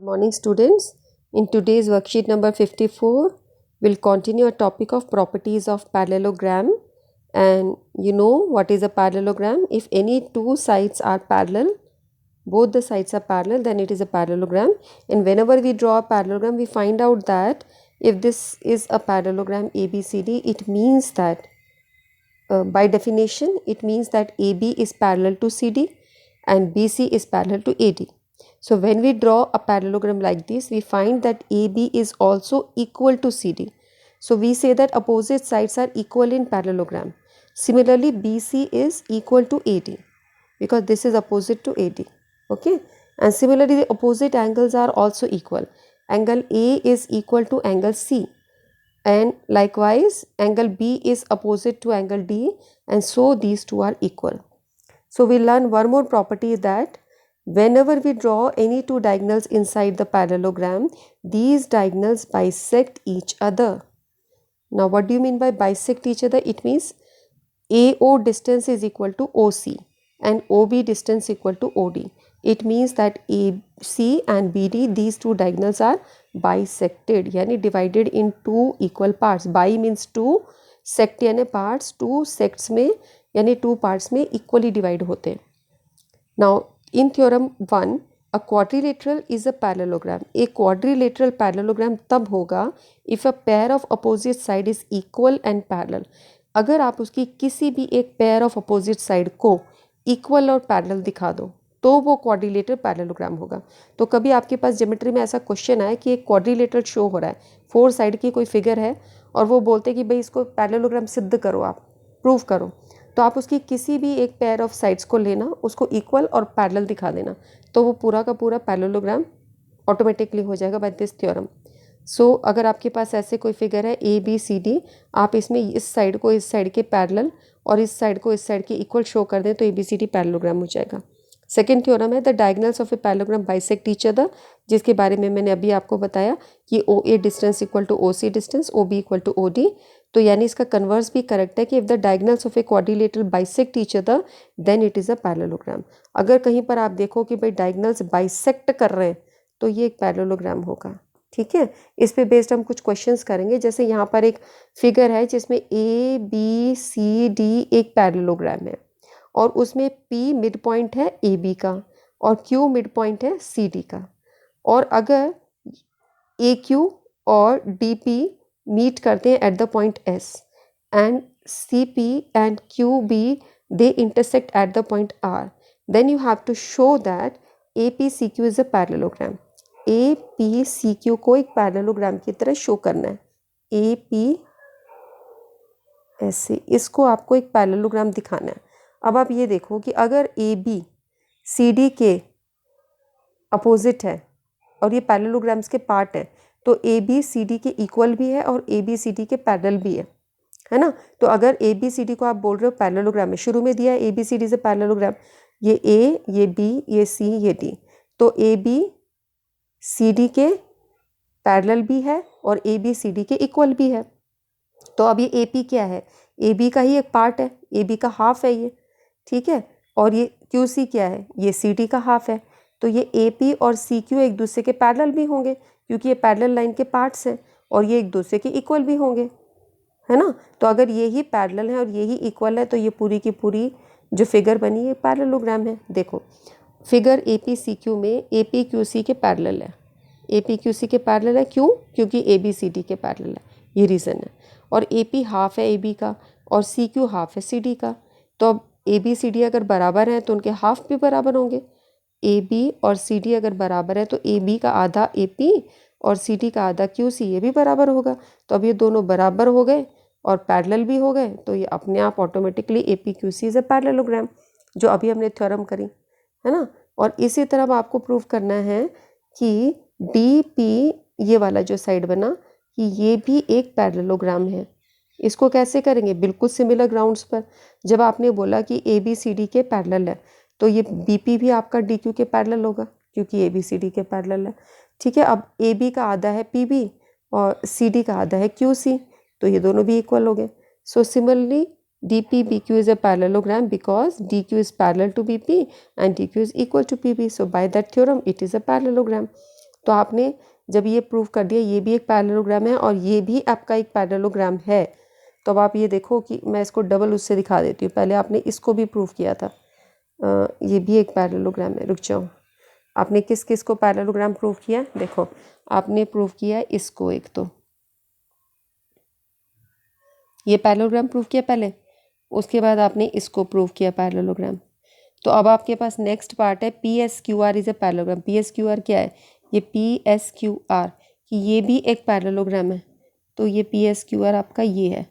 Morning students, in today's worksheet number 54, we'll continue a topic of properties of parallelogram. And you know what is a parallelogram? If any two sides are parallel, both the sides are parallel, then it is a parallelogram. And whenever we draw a parallelogram, we find out that if this is a parallelogram ABCD, it means that by definition, it means that AB is parallel to CD and BC is parallel to AD. So when we draw a parallelogram like this, we find that AB is also equal to CD. So we say that opposite sides are equal in parallelogram. Similarly, BC is equal to AD because this is opposite to AD. Okay. And similarly, the opposite angles are also equal. Angle A is equal to angle C. And likewise, angle B is opposite to angle D, and so these two are equal. So we learn one more property, that whenever we draw any two diagonals inside the parallelogram, these diagonals bisect each other. Now what do you mean by bisect each other? It means AO distance is equal to OC and OB distance equal to OD. It means that AC and BD, these two diagonals are bisected, यानी divided in two equal parts. Bi means two, sect यानी parts, two sects में यानी two parts में equally divide होते हैं. Now in theorem 1, a quadrilateral is a parallelogram. A quadrilateral parallelogram तब होगा if a pair of opposite side is equal and parallel. अगर आप उसकी किसी भी एक पेयर ऑफ अपोजिट साइड को इक्वल और पैरेलल दिखा दो तो वो क्वाड्रिलेटरल पैरेललोग्राम होगा. तो कभी आपके पास ज्योमेट्री में ऐसा क्वेश्चन आए कि एक क्वाड्रिलेटरल शो हो रहा है, फोर साइड की कोई फिगर है और वो बोलते कि भाई इसको पैरेललोग्राम सिद्ध करो, आप प्रूव करो, तो आप उसकी किसी भी एक पेयर ऑफ साइड्स को लेना, उसको इक्वल और पैरेलल दिखा देना, तो वो पूरा का पूरा पैरेललोग्राम ऑटोमेटिकली हो जाएगा बाय दिस थ्योरम. सो अगर आपके पास ऐसे कोई फिगर है ए बी सी डी, आप इसमें इस साइड को इस साइड के पैरेलल और इस साइड को इस साइड के इक्वल शो कर दें तो A B C D parallelogram हो जाएगा. सेकेंड थ्योरम है the diagonals of a parallelogram bisect each other, जिसके बारे में मैंने अभी आपको बताया कि O A distance equal to O C distance, O B equal to O D. तो यानी इसका कन्वर्स भी करेक्ट है कि if the diagonals of a quadrilateral bisect each other then it is a parallelogram. अगर कहीं पर आप देखो कि भाई डायगोनल्स बाइसेक्ट कर रहे हैं तो ये एक पैरेललोग्राम होगा. ठीक है, इस पे बेस्ड हम कुछ क्वेश्चंस करेंगे. जैसे यहाँ पर एक फिगर है जिसमें ए बी सी डी एक पैरेललोग्राम है और उसमें पी मिड पॉइंट है ए बी का और क्यू मिड पॉइंट है सी डी का. और अगर ए क्यू और डी पी मीट करते हैं at the point S and C P and Q B they intersect at the point R, then you have to show that A P C Q is a parallelogram. A P C Q को एक parallelogram की तरह show करना है. A P ऐसे इसको आपको एक पैरेललोग्राम दिखाना है. अब आप ये देखो कि अगर ए बी सी डी के अपोजिट है और ये पैरेललोग्राम्स के पार्ट है तो ए बी सी डी के इक्वल भी है और ए बी सी डी के पैरेलल भी है ना. तो अगर ए बी सी डी को आप बोल रहे हो पैरेललोग्राम में, शुरू में दिया है ए बी सी डी से पैरेललोग्राम, ये ए ये बी ये सी ये डी, तो ए बी सी डी के पैरेलल भी है और ए बी सी डी के इक्वल भी है. तो अब ये ए पी क्या है, ए बी का ही एक पार्ट है, ए बी का हाफ है ये. ठीक है, और ये क्यू सी क्या है, ये सी डी का हाफ है. तो ये ए पी और सी क्यू एक दूसरे के पैरेलल भी होंगे क्योंकि ये पैरेलल लाइन के पार्ट्स हैं और ये एक दूसरे के इक्वल भी होंगे, है ना. तो अगर ये ही पैरेलल है और ये ही इक्वल है तो ये पूरी की पूरी जो फिगर बनी है पैरेललोग्राम है. देखो figure A P C Q में ए पी क्यू सी के पैरेलल है, ए पी क्यू सी के पैरेलल है. क्यों? क्योंकि ए बी सी डी के पैरेलल है, ये रीज़न है. और ए पी हाफ है ए बी का और सी क्यू हाफ है सी डी का. तो अब ए बी सी डी अगर बराबर हैं तो उनके हाफ भी बराबर होंगे. ए बी और सी डी अगर बराबर है तो ए बी का आधा ए पी और सी डी का आधा क्यू सी, ये भी बराबर होगा. तो अब ये दोनों बराबर हो गए और पैरेलल भी हो गए, तो ये अपने आप automatically A P Q C is a parallelogram, जो अभी हमने थ्योरम करी, है ना. और इसी तरह आपको प्रूव करना है कि डी पी ये वाला जो साइड बना कि ये भी एक पैरेललोग्राम है. इसको कैसे करेंगे? बिल्कुल सिमिलर ग्राउंड्स पर. जब आपने बोला कि ए बी सी डी के पैरेलल है तो ये बी पी भी आपका डी क्यू के पैरेलल होगा क्योंकि ए बी सी डी के पैरेलल है. ठीक है, अब ए बी का आधा है पी बी और सी डी का आधा है क्यू सी, तो ये दोनों भी इक्वल हो गए. So similarly DPBQ is a parallelogram because DQ is parallel to BP and DQ is equal to PB. So by that theorem, it is a parallelogram. तो आपने जब ये प्रूव कर दिया ये भी एक पैरेललोग्राम है और ये भी आपका एक पैरेललोग्राम है, तो अब आप ये देखो कि मैं इसको डबल उससे दिखा देती हूँ। पहले आपने इसको भी प्रूव किया था, ये भी एक पैरेललोग्राम है। रुक जाओ, आपने किस किस को पैरेललोग्राम प्रूव किया? देखो, आपने प्रूव किया इसको, एक तो ये पैरेललोग्राम प्रूव किया पहले, उसके बाद आपने इसको प्रूव किया पैरेललोग्राम। तो अब आपके पास नेक्स्ट पार्ट है P S Q are is a parallelogram. P S Q are क्या है? ये पी एस क्यू आर कि ये भी एक पैरेललोग्राम है। तो ये पी एस क्यू आर आपका ये है।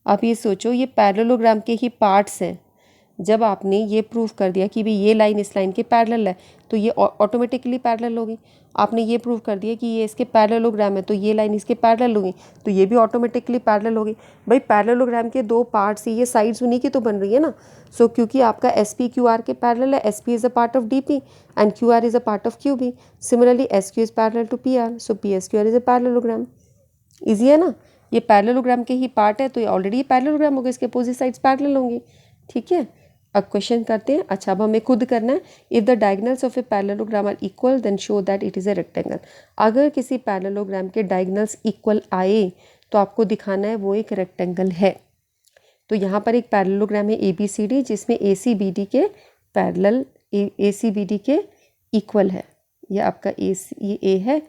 आप ये सोचो, ये पैरेललोग्राम के ही पार्ट्स हैं। जब आपने ये प्रूव कर दिया कि भाई ये लाइन इस लाइन के पैरेलल है, तो ये ऑटोमेटिकली पैरेलल होगी। आपने ये प्रूव कर दिया कि ये इसके पैरेललोग्राम है, तो ये लाइन इसके पैरेलल होगी, तो ये भी ऑटोमेटिकली पैरेलल होगी। भाई पैरेललोग्राम के दो पार्ट्स, ये साइड्स उन्हीं की तो बन रही है ना। सो क्योंकि आपका एस पी क्यू आर के पैरेलल है, S P is a part of D P and Q R is a part of Q B. Similarly S Q is parallel to P R, so P S Q R is a parallelogram. Easy है ना? ये parallelogram के ही part है, तो ये already parallelogram होगा, इसके opposite sides parallel होंगी। ठीक है, अब क्वेश्चन करते हैं। अच्छा, अब हमें खुद करना है। If the diagonals of a parallelogram are equal then show that it is a rectangle. अगर किसी पैरेललोग्राम के डायगोनल्स इक्वल आए तो आपको दिखाना है वो एक रेक्टेंगल है। तो यहाँ पर एक पैरेललोग्राम है ए बी सी डी, जिसमें ए सी बी डी के पैरेलल, ए सी बी डी के इक्वल है। ये आपका ये ए है,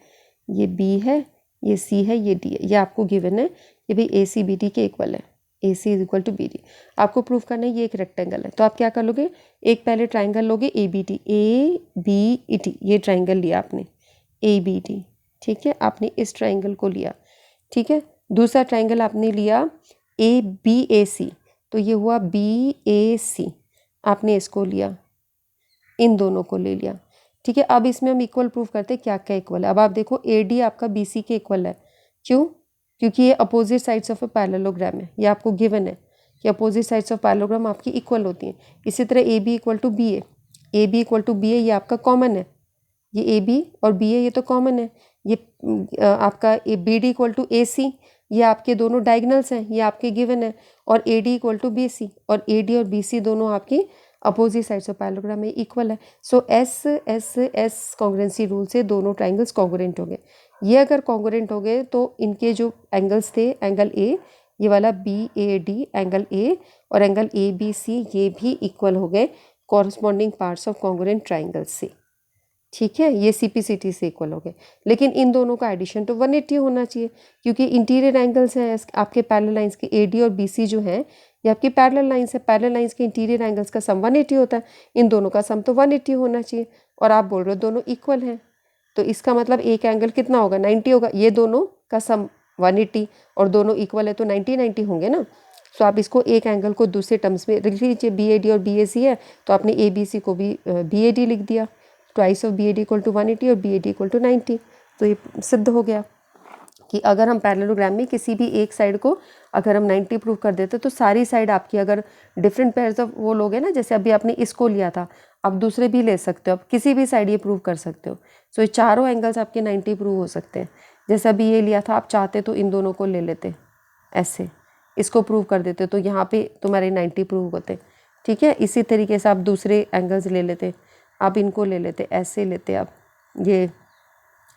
ये बी है, ये सी है, ये डी है। ये आपको गिवन है कि भाई ए सी बी डी के इक्वल है, A C is equal to B D. आपको प्रूव करना है ये एक रेक्टेंगल है। तो आप क्या कर लोगे? एक पहले ट्राइंगल लोगे A B D, A B D, ये ट्राइंगल लिया आपने ए बी डी। ठीक है, आपने इस ट्राइंगल को लिया। ठीक है, दूसरा ट्राइंगल आपने लिया ए बी ए सी, तो ये हुआ बी ए सी। आपने इसको लिया, इन दोनों को ले लिया। ठीक है, अब इसमें हम इक्वल प्रूव करते हैं, क्या क्या इक्वल है। अब आप देखो ए डी आपका बी सी के इक्वल है। क्यों? क्योंकि ये opposite sides of a parallelogram है। ये आपको गिवन है कि अपोजिट साइड्स ऑफ पैरेललोग्राम आपकी इक्वल होती हैं। इसी तरह A B equal to B A B equal to B A, ये आपका कॉमन है। ये ए बी और बी ए ये तो कॉमन है। ये आपका A B D equal to A C, ये आपके दोनों डायगनल्स हैं, ये आपके गिवन है। और A D equal to B C, और ए डी और बी सी दोनों आपकी अपोजिट साइड्स ऑफ पैरेललोग्राम में इक्वल है। So S S S congruency rule से दोनों ट्राइंगल्स कॉन्ग्रुएंट हो गए। ये अगर कॉन्ग्रुएंट हो गए तो इनके जो एंगल्स थे, एंगल ए, ये वाला B A D angle A, और एंगल ए बी सी, ये भी इक्वल हो गए corresponding parts of congruent triangles से। ठीक है, ये सी पी सी टी से इक्वल हो गए। लेकिन इन दोनों का एडिशन तो 180 होना चाहिए, क्योंकि इंटीरियर एंगल्स हैं आपके पैरेलल लाइंस के। ए डी और बी सी जो हैं ये आपकी पैरेलल लाइंस है। पैरेलल लाइंस के इंटीरियर एंगल्स का सम 180 होता है। इन दोनों का सम तो 180 होना चाहिए, और आप बोल रहे हो दोनों इक्वल हैं, तो इसका मतलब एक एंगल कितना होगा? 90 होगा। ये दोनों का सम 180 और दोनों इक्वल है, तो 90 होंगे ना। सो आप इसको एक एंगल को दूसरे टर्म्स में लिख लीजिए। बी ए डी और बी ए सी है, तो आपने ए बी सी को भी बी ए डी लिख दिया। Twice of B A D equal to 180 और B A D equal to 90। तो ये सिद्ध हो गया कि अगर हम पैरेललोग्राम में किसी भी एक साइड को अगर हम 90 प्रूव कर देते तो सारी साइड आपकी, अगर डिफरेंट पेयर्स ऑफ वो लोग हैं ना, जैसे अभी आपने इसको लिया था, आप दूसरे भी ले सकते हो, आप किसी भी साइड ये प्रूव कर सकते हो। सो ये चारों एंगल्स आपके 90 प्रूव हो सकते हैं। जैसे अभी ये लिया था, आप चाहते तो इन दोनों को ले लेते, ऐसे इसको प्रूव कर देते, तो यहाँ पे तुम्हारे 90 प्रूव होते। ठीक है, इसी तरीके से आप दूसरे एंगल्स ले लेते, आप इनको ले लेते, ऐसे लेते आप ये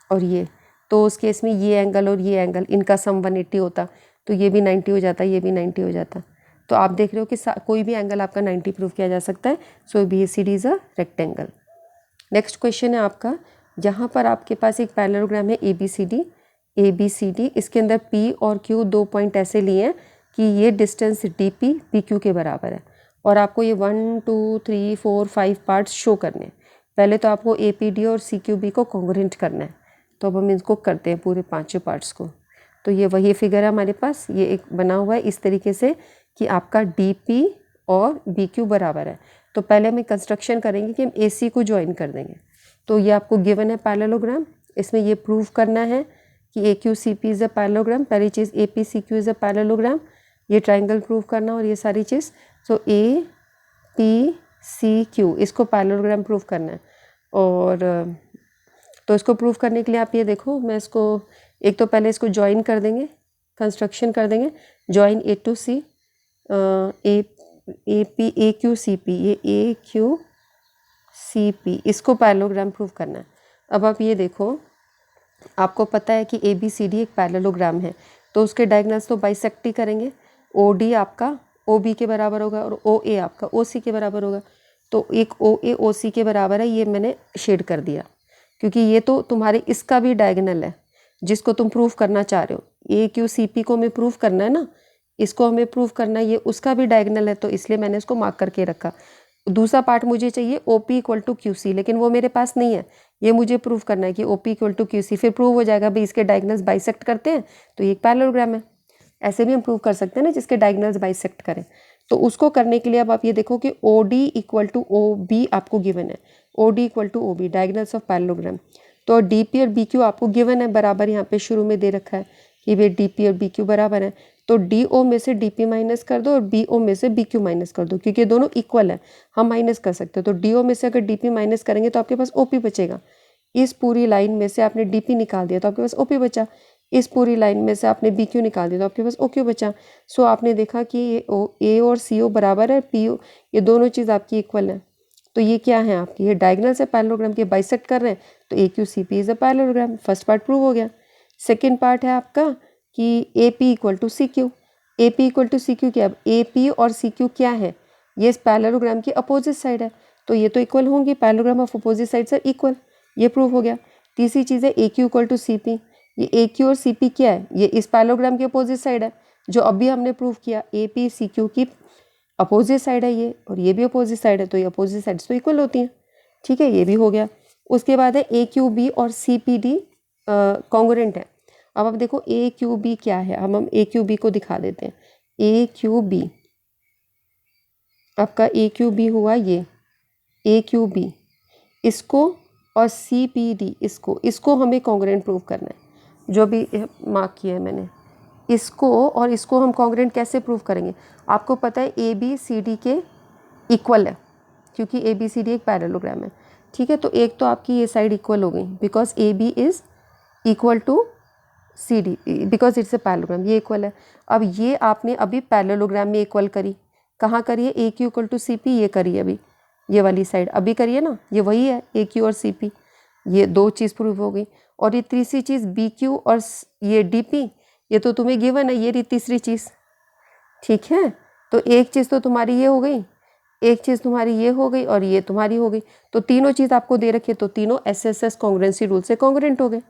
और ये, तो उस केस में ये एंगल और ये एंगल इनका सम 180 होता, तो ये भी 90 हो जाता, ये भी 90 हो जाता। तो आप देख रहे हो कि कोई भी एंगल आपका 90 प्रूव किया जा सकता है। So B C D is a rectangle. Next question है आपका, जहाँ पर आपके पास एक पैरेललोग्राम है ए बी सी डी। इसके अंदर पी और क्यू दो पॉइंट ऐसे लिए हैं कि ये distance D P P Q के बराबर है, और आपको ये 1 2 3 4 5 पार्ट्स शो करने हैं। पहले तो आपको ए पी डी और सी क्यू बी को कॉन्ग्रुएंट करना है, तो अब हम इसको करते हैं पूरे पांचों पार्ट्स को। तो ये वही फिगर है हमारे पास, ये एक बना हुआ है इस तरीके से कि आपका डी पी और बी क्यू बराबर है। तो पहले हम कंस्ट्रक्शन करेंगे कि हम ए सी को ज्वाइन कर देंगे। तो ये आपको गिवन है पैरेललोग्राम, इसमें ये प्रूव करना है कि A Q C P is a parallelogram. पहली चीज़ A P C Q is a parallelogram, ये ट्राइंगल प्रूव करना और ये सारी चीज़। So A P C Q इसको पैरेललोग्राम प्रूव करना है। और तो इसको प्रूव करने के लिए आप ये देखो, मैं इसको एक तो पहले इसको ज्वाइन कर देंगे, कंस्ट्रक्शन कर देंगे, join A to C, A P A Q C P, ये ए क्यू सी पी, इसको पैरेललोग्राम प्रूव करना है। अब आप ये देखो आपको पता है कि ए बी सी डी एक पैरेललोग्राम है, तो उसके डायगोनल्स तो बाइसेक्ट ही करेंगे। ओ डी आपका ओ बी के बराबर होगा और ओ ए आपका ओ सी के बराबर होगा। तो एक ओ ए ओ सी के बराबर है, ये मैंने शेड कर दिया क्योंकि ये तो तुम्हारे इसका भी डायगोनल है जिसको तुम प्रूव करना चाह रहे हो। ए क्यू सी पी को हमें प्रूव करना है ना, इसको हमें प्रूव करना है, ये उसका भी डायगोनल है, तो इसलिए मैंने इसको मार्क करके रखा। दूसरा पार्ट मुझे चाहिए O P equal to Q C, लेकिन वो मेरे पास नहीं है। ये मुझे प्रूव करना है कि O P equal to Q C, फिर प्रूव हो जाएगा भाई इसके डायगोनल्स बाइसेक्ट करते हैं तो ये एक पैरेललोग्राम है। ऐसे भी हम प्रूव कर सकते हैं ना, जिसके डायगोनल्स बाइसेक्ट करें। तो उसको करने के लिए अब आप ये देखो कि O D equal to O B आपको गिवन है, O D equal to O B diagonals of parallelogram. तो डी पी और बी क्यू आपको गिवन है बराबर, यहाँ पे शुरू में दे रखा है कि भाई डी पी और बी क्यू बराबर है। तो डी ओ में से डी पी माइनस कर दो और बी ओ में से बी क्यू माइनस कर दो, क्योंकि दोनों इक्वल है, हम माइनस कर सकते हो। तो डी ओ में से अगर डी पी माइनस करेंगे तो आपके पास ओ पी बचेगा। इस पूरी लाइन में से आपने डी पी निकाल दिया तो आपके पास ओ पी बचा। इस पूरी लाइन में से आपने बी क्यू निकाल दिया तो आपके पास ओ क्यू बचा। सो आपने देखा कि ये ओ ए और सी ओ बराबर है, पी ओ, ये दोनों चीज़ आपकी इक्वल है। तो ये क्या है आपकी, ये डायगोनल से पैरेललोग्राम के बाइसेक्ट कर रहे हैं, तो A Q C P is a parallelogram. First part prove हो गया। सेकेंड पार्ट है आपका कि A P equal to C Q. A P equal to C Q क्या, ए पी और सी क्यू क्या है, ये इस पैरेललोग्राम की अपोजिट साइड है, तो ये तो इक्वल होंगे, parallelogram of opposite sides are equal, ये प्रूव हो गया। तीसरी चीज़ है A Q equal to C P. ये ए क्यू और सी पी क्या है, ये इस पैरेललोग्राम की अपोजिट साइड है, जो अभी हमने प्रूव किया ए पी सी क्यू की अपोजिट साइड है ये, और ये भी अपोजिट साइड है, तो ये अपोजिट साइड्स तो इक्वल होती हैं। ठीक है, ये भी हो गया। उसके बाद है ए क्यू बी और सी पी डी कॉन्ग्रुएंट है। अब आप देखो ए क्यू बी क्या है, हम ए क्यू बी को दिखा देते हैं। ए क्यू बी आपका ए क्यू बी हुआ ये ए क्यू बी, इसको और सी पी डी इसको हमें कॉन्ग्रुएंट प्रूव करना है, जो भी मार्क किया है मैंने। इसको और इसको हम कॉन्ग्रुएंट कैसे प्रूव करेंगे, आपको पता है ए बी सी डी के इक्वल है, क्योंकि ए बी सी डी एक पैरेललोग्राम है। ठीक है, तो एक तो आपकी ये साइड इक्वल हो गई because A B is equal to C D, because it's a parallelogram, ये इक्वल है। अब ये आपने अभी पैरेललोग्राम में इक्वल करी, कहाँ करिए, A Q equal to C P, ये करिए अभी, ये वाली साइड अभी करिए ना, ये वही है ए क्यू और सी पी, ये दो चीज़ प्रूव हो गई। और ये तीसरी चीज़ बी क्यू और ये डी पी, ये तो तुम्हें गिवन है, ये रही तीसरी चीज़। ठीक है, तो एक चीज़ तो तुम्हारी ये हो गई, एक चीज़ तुम्हारी ये हो गई और ये तुम्हारी हो गई, तो तीनों चीज़ आपको दे रखी है, तो तीनों S S S congruency rule से कॉन्ग्रुएंट हो गए।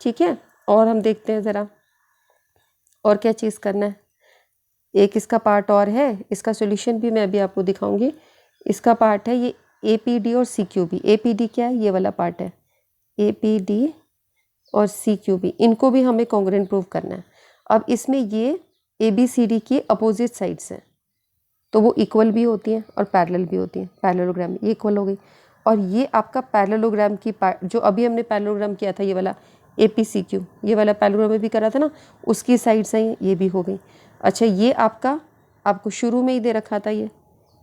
ठीक है, और हम देखते हैं ज़रा और क्या चीज़ करना है। एक इसका पार्ट और है, इसका सॉल्यूशन भी मैं अभी आपको दिखाऊंगी। इसका पार्ट है ये ए पी डी और C Q B. A P D क्या है, ये वाला पार्ट है, ए पी डी और सी क्यू बी, इनको भी हमें कॉन्ग्रुएंट प्रूव करना है। अब इसमें ये ए बी सी डी की अपोजिट साइड्स हैं, तो वो इक्वल भी होती हैं और पैरेलल भी होती हैं, पैरेललोग्राम ये इक्वल हो गई। और ये आपका पैरेललोग्राम की पार्ट, जो अभी हमने पैरेललोग्राम किया था, ये वाला ए पी सी क्यू, ये वाला पैरेललोग्राम में भी करा था ना, उसकी साइड्स हैं, ये भी हो गई। अच्छा, ये आपका आपको शुरू में ही दे रखा था ये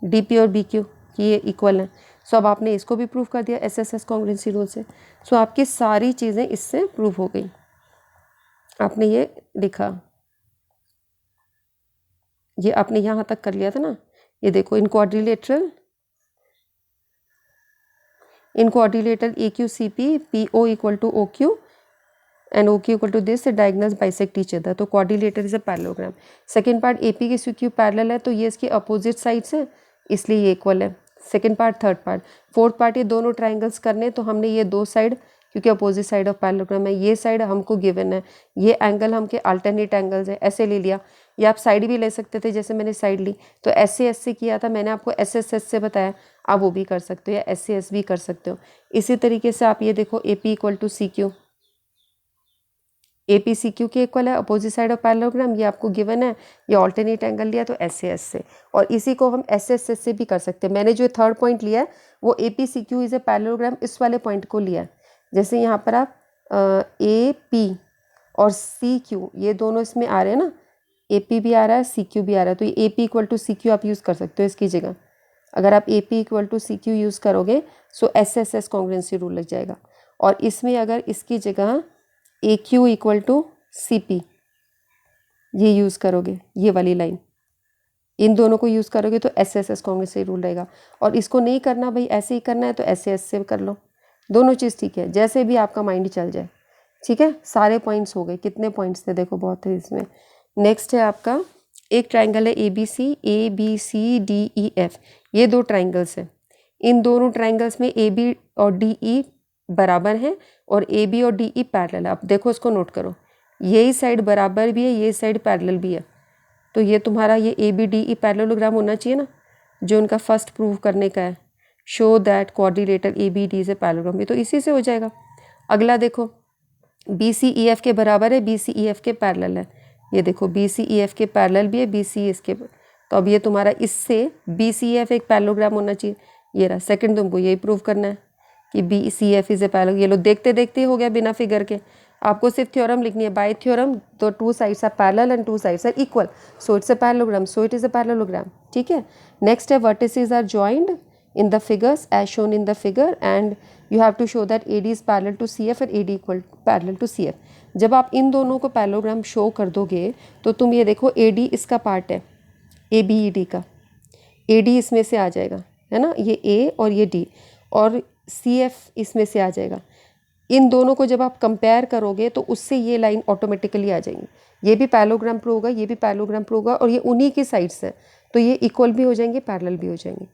डी पी और बी क्यू कि ये इक्वल हैं। सो अब आपने इसको भी प्रूव कर दिया S S S congruency rule से। सो आपकी सारी चीज़ें इससे प्रूव हो गई। आपने ये लिखा, ये आपने यहाँ तक कर लिया था ना, ये देखो in quadrilateral A Q C P P O equal to O Q and O Q equal to this diagonals bisect each other, तो quadrilateral is a parallelogram. Second part A P के सी क्यू पैरेलल है, तो ये इसकी opposite sides है, इसलिए ये equal है। Second part, third part, fourth part, ये दोनों ट्राइंगल्स करने, तो हमने ये दो साइड, क्योंकि अपोजिट साइड ऑफ पैरेललोग्राम है, ये साइड हमको गिवन है, ये एंगल हमके अल्टरनेट एंगल्स है, ऐसे ले लिया। या आप साइड भी ले सकते थे, जैसे मैंने साइड ली, तो ऐसे किया था मैंने आपको, एस से बताया, आप वो भी कर सकते हो, या एस भी कर सकते हो। इसी तरीके से आप ये देखो A P equal to C Q, A P C Q के इक्वल है, अपोजिट साइड ऑफ पैरेललोग्राम, ये आपको गिवन है, ये ऑल्टरनेट एंगल लिया तो एस से, और इसी को हम एस से भी कर सकते हैं। मैंने जो थर्ड पॉइंट लिया है वो A P C Q is a parallelogram, इस वाले पॉइंट को लिया है। जैसे यहाँ पर आप ए पी और सी क्यू, ये दोनों इसमें आ रहे हैं ना, ए पी भी आ रहा है, सी क्यू भी आ रहा है, तो ये A P equal to C Q आप यूज़ कर सकते हो इसकी जगह। अगर आप A P equal to C Q use करोगे so S S congruency rule लग जाएगा। और इसमें अगर इसकी जगह A Q equal to C P ये यूज़ करोगे, ये वाली लाइन, इन दोनों को यूज़ करोगे तो एस कॉन्ग्रुएंसी रूल रहेगा। और इसको नहीं करना भाई, ऐसे ही करना है तो एस से कर लो, दोनों चीज़ ठीक है, जैसे भी आपका माइंड चल जाए। ठीक है, सारे पॉइंट्स हो गए। कितने पॉइंट्स थे देखो, बहुत थे इसमें। नेक्स्ट है आपका एक ट्राइंगल है ABCDEF, ये दो ट्राइंगल्स हैं। इन दोनों ट्राइंगल्स में AB और DE बराबर हैं और AB और DE पैरेलल है। अब देखो इसको नोट करो, यही साइड बराबर भी है, ये साइड पैरेलल भी है, तो ये तुम्हारा ये ABDE पैरेललोग्राम होना चाहिए ना, जो उनका फर्स्ट प्रूव करने का है। शो दैट क्वाड्रिलेटरल ABD से पैरेललोग्राम, ये तो इसी से हो जाएगा। अगला देखो BCEF के बराबर है, BCEF के पैरेलल है। ये देखो BCEF के पैरेलल भी है, BCEF के, तो अब ये तुम्हारा इससे BCEF एक पैरेललोग्राम होना चाहिए। ये रहा सेकंड, तुमको यही प्रूव करना है कि BCEF इज ए पैरेलल। ये लो देखते देखते हो गया बिना फिगर के। आपको सिर्फ थ्योरम लिखनी है, बाय थ्योरम तो two sides are parallel and two sides are equal, so it's a parallelogram, so it is a parallelogram. ठीक है, नेक्स्ट है vertices are joined in the figures as shown in the figure and you have to show that AD is parallel to CF and AD equal parallel to CF। जब आप इन दोनों को parallelogram show कर दोगे तो तुम ये देखो AD इसका पार्ट है, ABED का, AD इसमें से आ जाएगा, है ना, ये A और ये D, और CF इसमें से आ जाएगा। इन दोनों को जब आप कंपेयर करोगे तो उससे ये लाइन ऑटोमेटिकली आ जाएंगी। ये भी पैरेललोग्राम प्रूव होगा, ये भी पैरेललोग्राम प्रूव होगा, और ये उन्हीं की साइड्स है, तो ये इक्वल भी हो जाएंगे, पैरेलल भी हो जाएंगे।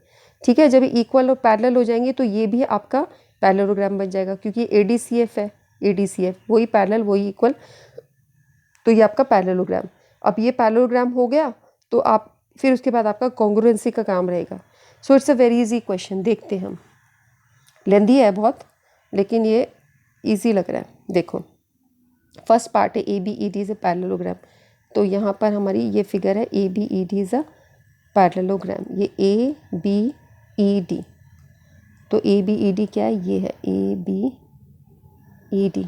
ठीक है, जब इक्वल और पैरेलल हो जाएंगे तो ये भी आपका पैरेललोग्राम बन जाएगा, क्योंकि ADCF है, ADCF वही पैरेलल वही इक्वल, तो ये आपका पैरेललोग्राम। अब ये पैरेललोग्राम हो गया तो आप फिर उसके बाद आपका कॉन्ग्रुएंसी का काम रहेगा। सो it's a very easy question, देखते हैं हम। लेंदी है बहुत, लेकिन ये इजी लग रहा है। देखो फर्स्ट पार्ट है ABED इज अ पैरेललोग्राम, तो यहाँ पर हमारी ये फिगर है ABED इज अ पैरेललोग्राम, ये ABED, तो ABED क्या है, ये है ABED,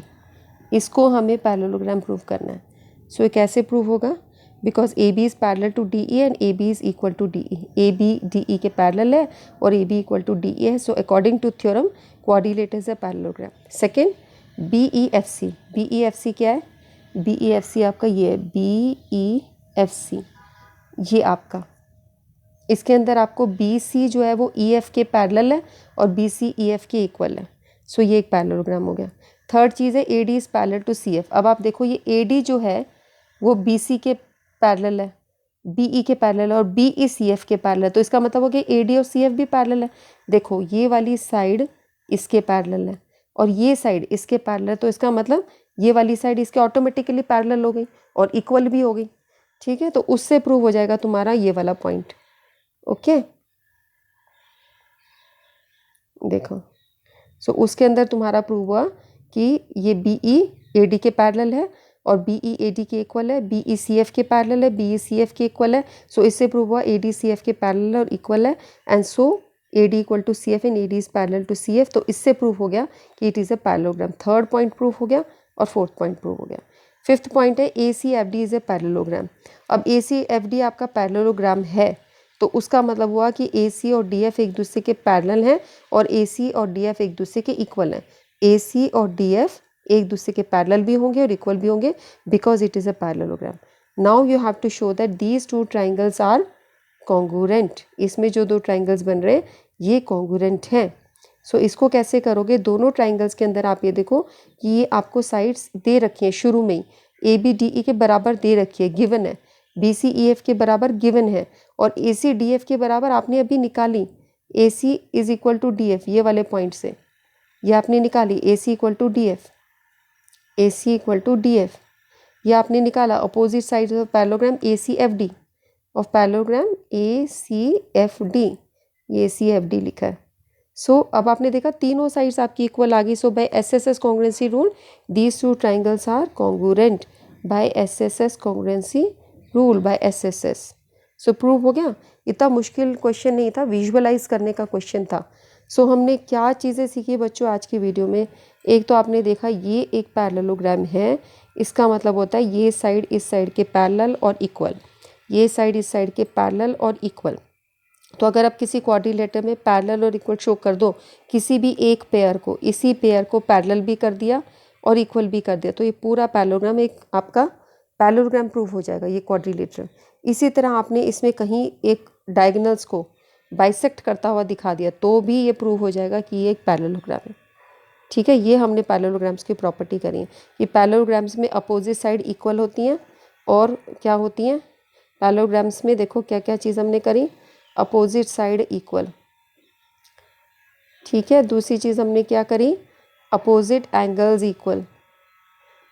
इसको हमें पैरेललोग्राम प्रूव करना है। सो ये कैसे प्रूव होगा, because AB is parallel to DE and AB is equal to DE, AB DE के पैरेलल है और AB इक्वल टू DE है, so according to theorem quadrilateral is a parallelogram. Second BEFC, BEFC क्या है, BEFC आपका ये है, BEFC ये आपका, इसके अंदर आपको BC जो है वो EF के पैरेलल है और BC EF के इक्वल है, सो ये एक पैरेललोग्राम हो गया। थर्ड चीज़ है AD is parallel to CF। अब आप देखो ये AD जो है वो BC के पैरेलल है, BE के पैरेलल है और BE CF के पैरेलल है, तो इसका मतलब हो गया AD और CF भी पैरेलल है। देखो ये वाली साइड इसके पैरेलल है और ये साइड इसके पैरेलल है, तो इसका मतलब ये वाली साइड इसके ऑटोमेटिकली पैरेलल हो गई और इक्वल भी हो गई। ठीक है, तो उससे प्रूव हो जाएगा तुम्हारा ये वाला पॉइंट। ओके देखो, सो उसके अंदर तुम्हारा प्रूव हुआ कि ये BE AD के पैरेलल है और BE AD के इक्वल है, BE CF के पैरेलल है, BE CF के इक्वल है, सो इससे प्रूव हुआ AD CF के पैरेलल और इक्वल है, and so AD equal to CF and AD is parallel to CF, तो इससे प्रूव हो गया कि it is a parallelogram. Third point prove हो गया और फोर्थ पॉइंट प्रूव हो गया। फिफ्थ पॉइंट है ACFD इज ए पैरेललोग्राम। अब ACFD आपका पैरेललोग्राम है तो उसका मतलब हुआ कि AC और DF एक दूसरे के पैरेलल हैं और AC और DF एक दूसरे के इक्वल हैं। AC और DF एक दूसरे के पैरेलल भी होंगे और इक्वल भी होंगे because it is a parallelogram. Now you have to show that these two triangles are congruent. इसमें जो दो ट्राइंगल्स बन रहे हैं ये कॉन्ग्रुएंट हैं। सो इसको कैसे करोगे, दोनों ट्राइंगल्स के अंदर आप ये देखो कि ये आपको साइड्स दे रखी हैं शुरू में ही, ABDE के बराबर दे रखी है, गिवन है, BCEF के बराबर गिवन है और ACDF के बराबर आपने अभी निकाली, AC is equal to DF, ये वाले पॉइंट से ये आपने निकाली, AC equal to DF, AC equal to DF ये आपने निकाला। Opposite side of parallelogram ACFD of parallelogram ACFD, ये ACFD लिखा है। सो अब आपने देखा तीनों साइड्स आपकी इक्वल आ गई। So by SSS congruency rule these two triangles are congruent by SSS congruency rule by SSS। So prove हो गया। इतना मुश्किल क्वेश्चन नहीं था, विजुअलाइज करने का क्वेश्चन था। सो हमने क्या चीज़ें सीखी बच्चों आज की वीडियो में, एक तो आपने देखा ये एक पैरेललोग्राम है, इसका मतलब होता है ये साइड इस साइड के पैरेलल और इक्वल, ये साइड इस साइड के पैरेलल और इक्वल। तो अगर आप किसी क्वाड्रिलेटर में पैरेलल और इक्वल शो कर दो, किसी भी एक पेयर को, इसी पेयर को पैरेलल भी कर दिया और इक्वल भी कर दिया, तो ये पूरा पैरेललोग्राम एक आपका पैरेललोग्राम प्रूव हो जाएगा, ये क्वाड्रिलेटर। इसी तरह आपने इसमें कहीं एक डायगोनल्स को बाइसेक्ट करता हुआ दिखा दिया तो भी ये प्रूव हो जाएगा कि ये एक पैरेललोग्राम है। ठीक है, ये हमने पैरेललोग्राम्स की प्रॉपर्टी करी है कि पैरेललोग्राम्स में अपोजिट साइड इक्वल होती हैं और क्या होती हैं, पैरेललोग्राम्स में देखो क्या क्या चीज़ हमने करी, अपोजिट साइड इक्वल। ठीक है, दूसरी चीज़ हमने क्या करी, opposite angles equal,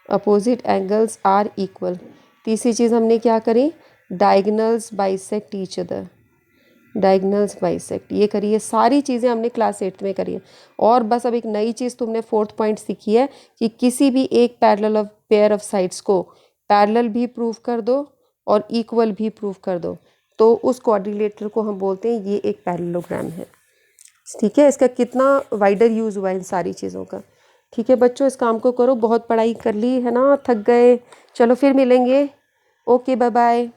opposite angles are equal. तीसरी चीज़ हमने क्या करी, diagonals bisect each other, diagonals bisect, ये करी है। सारी चीज़ें हमने क्लास 8th में करी है। और बस अब एक नई चीज़ तुमने 4th पॉइंट सीखी है कि किसी भी एक parallel of pair of sides को पैरेलल भी प्रूव कर दो और इक्वल भी प्रूव कर दो, तो उस क्वाड्रिलेटरल को हम बोलते हैं ये एक पैरेललोग्राम है। ठीक है, इसका कितना वाइडर यूज़ हुआ है इन सारी चीज़ों का। ठीक है बच्चों, इस काम को करो, बहुत पढ़ाई कर ली है ना, थक गए, चलो फिर मिलेंगे, ओके बाय बाय।